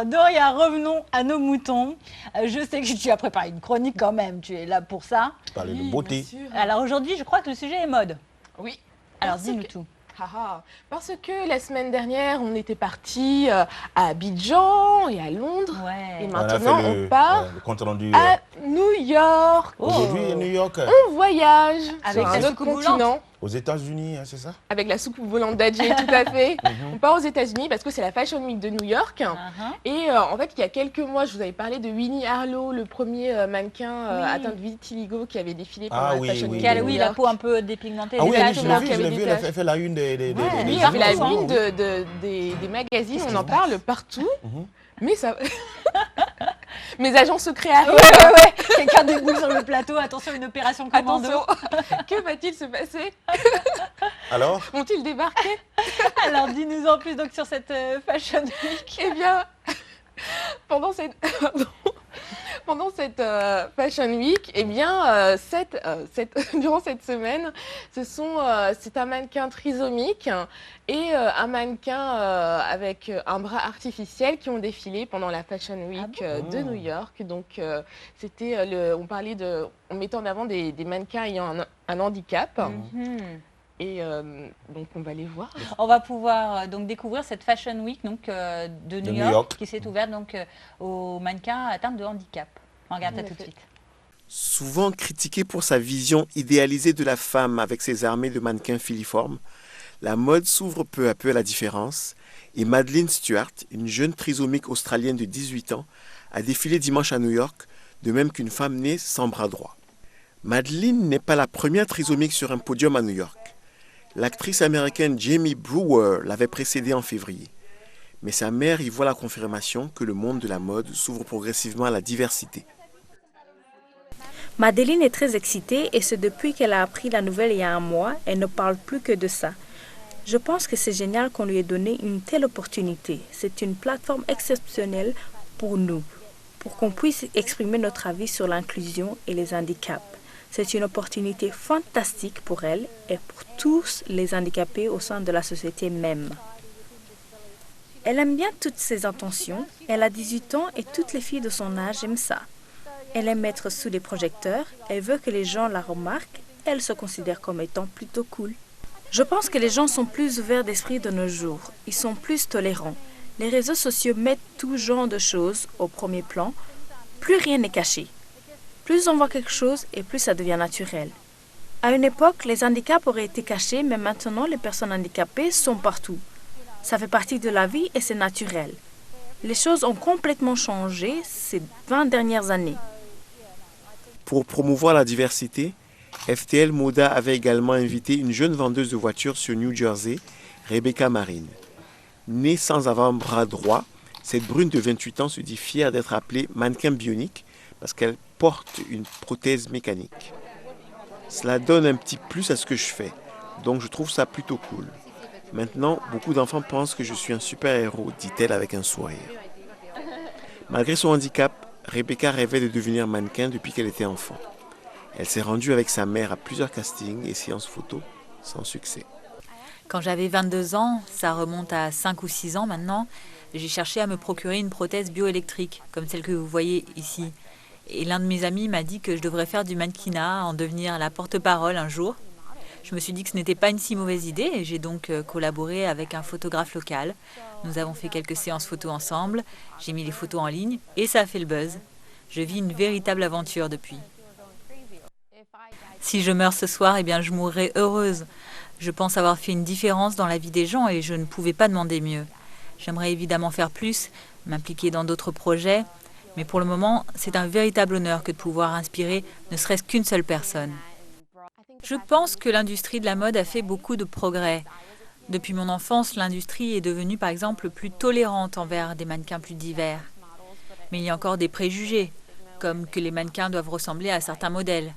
Doria, revenons à nos moutons. Je sais que tu as préparé une chronique quand même, tu es là pour ça. Parler de beauté. Alors aujourd'hui, je crois que le sujet est mode. Oui. Alors dis-nous tout. Parce que la semaine dernière, on était parti à Abidjan et à Londres. Ouais. Et maintenant, on part le compte rendu. à New York. Aujourd'hui, à New York, On voyage Avec sur la un autre soucoupe volante. continent. aux États-Unis, hein, c'est ça? Avec la soucoupe volante d'Adjé, tout à fait. On part aux États-Unis parce que c'est la Fashion Week de New York. Et en fait, il y a quelques mois, je vous avais parlé de Winnie Harlow, le premier mannequin atteint de vitiligo qui avait défilé pendant la Fashion Week. Oui, la peau un peu dépigmentée. Ah oui, des je l'ai vu, elle a fait la une des oui, elle fait la une des magazines, on en parle partout. Mais ça... Mes agents secrets arrivent. Quelqu'un déboule sur le plateau, attention, une opération commando. Attention, que va-t-il se passer? Alors? Vont-ils débarquer? Alors, dis-nous en plus donc sur cette Fashion Week. Eh bien, pendant cette Fashion Week, eh bien, durant cette semaine, c'est un mannequin trisomique et un mannequin avec un bras artificiel qui ont défilé pendant la Fashion Week de New York. Donc, on mettait en avant des mannequins ayant un handicap. Et donc, on va les voir. On va pouvoir donc découvrir cette Fashion Week donc, de New York qui s'est ouverte donc, aux mannequins atteints de handicap. On regarde ça tout de suite. Souvent critiquée pour sa vision idéalisée de la femme avec ses armées de mannequins filiformes, la mode s'ouvre peu à peu à la différence et Madeleine Stewart, une jeune trisomique australienne de 18 ans, a défilé dimanche à New York, de même qu'une femme née sans bras droit. Madeleine n'est pas la première trisomique sur un podium à New York. L'actrice américaine Jamie Brewer l'avait précédée en février. Mais sa mère y voit la confirmation que le monde de la mode s'ouvre progressivement à la diversité. Madeleine est très excitée et c'est depuis qu'elle a appris la nouvelle il y a un mois, elle ne parle plus que de ça. Je pense que c'est génial qu'on lui ait donné une telle opportunité. C'est une plateforme exceptionnelle pour nous, pour qu'on puisse exprimer notre avis sur l'inclusion et les handicaps. C'est une opportunité fantastique pour elle et pour tous les handicapés au sein de la société même. Elle aime bien toutes ses intentions, elle a 18 ans et toutes les filles de son âge aiment ça. Elle aime être sous les projecteurs, elle veut que les gens la remarquent, elle se considère comme étant plutôt cool. Je pense que les gens sont plus ouverts d'esprit de nos jours, ils sont plus tolérants. Les réseaux sociaux mettent tout genre de choses au premier plan, plus rien n'est caché. Plus on voit quelque chose et plus ça devient naturel. À une époque, les handicaps auraient été cachés, mais maintenant les personnes handicapées sont partout. Ça fait partie de la vie et c'est naturel. Les choses ont complètement changé ces 20 dernières années. Pour promouvoir la diversité, FTL Moda avait également invité une jeune vendeuse de voitures sur New Jersey, Rebecca Marine. Née sans avant-bras droit, cette brune de 28 ans se dit fière d'être appelée mannequin bionique parce qu'elle porte une prothèse mécanique. Cela donne un petit plus à ce que je fais, donc je trouve ça plutôt cool. Maintenant, beaucoup d'enfants pensent que je suis un super-héros, dit-elle avec un sourire. Malgré son handicap, Rebecca rêvait de devenir mannequin depuis qu'elle était enfant. Elle s'est rendue avec sa mère à plusieurs castings et séances photos, sans succès. Quand j'avais 22 ans, ça remonte à 5 ou 6 ans maintenant, j'ai cherché à me procurer une prothèse bioélectrique, comme celle que vous voyez ici. Et l'un de mes amis m'a dit que je devrais faire du mannequinat, en devenir la porte-parole un jour. Je me suis dit que ce n'était pas une si mauvaise idée et j'ai donc collaboré avec un photographe local. Nous avons fait quelques séances photos ensemble, j'ai mis les photos en ligne et ça a fait le buzz. Je vis une véritable aventure depuis. Si je meurs ce soir, eh bien je mourrai heureuse. Je pense avoir fait une différence dans la vie des gens et je ne pouvais pas demander mieux. J'aimerais évidemment faire plus, m'impliquer dans d'autres projets, mais pour le moment, c'est un véritable honneur que de pouvoir inspirer ne serait-ce qu'une seule personne. Je pense que l'industrie de la mode a fait beaucoup de progrès. Depuis mon enfance, l'industrie est devenue par exemple plus tolérante envers des mannequins plus divers. Mais il y a encore des préjugés, comme que les mannequins doivent ressembler à certains modèles.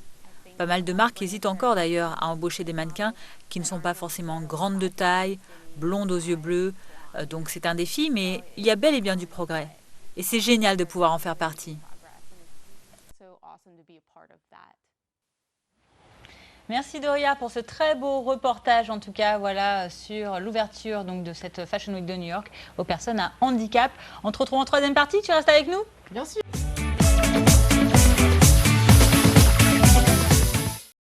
Pas mal de marques hésitent encore d'ailleurs à embaucher des mannequins qui ne sont pas forcément grandes de taille, blondes aux yeux bleus. Donc c'est un défi, mais il y a bel et bien du progrès. Et c'est génial de pouvoir en faire partie. Merci Doria pour ce très beau reportage, en tout cas, voilà, sur l'ouverture donc de cette Fashion Week de New York aux personnes à handicap. On te retrouve en troisième partie, tu restes avec nous ? Bien sûr.